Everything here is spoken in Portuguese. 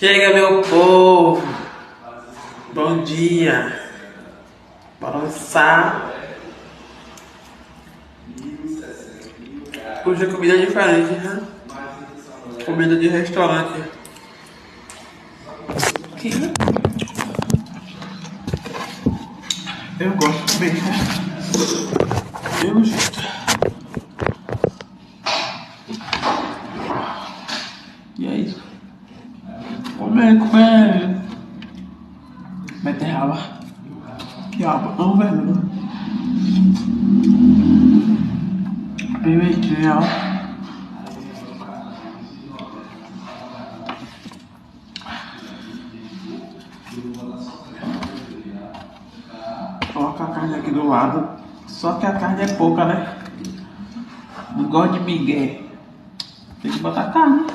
Chega, meu povo! Bom dia! Bora almoçar! Hoje a comida é diferente, né? Comida de restaurante. Eu gosto também, né? Eu gosto. E aí? Comer. Beterraba. Quiabo, não, velho. Pimentinha, ó. Coloca a carne aqui do lado. Só que a carne é pouca, né? Não gosto de migué. Tem que botar carne.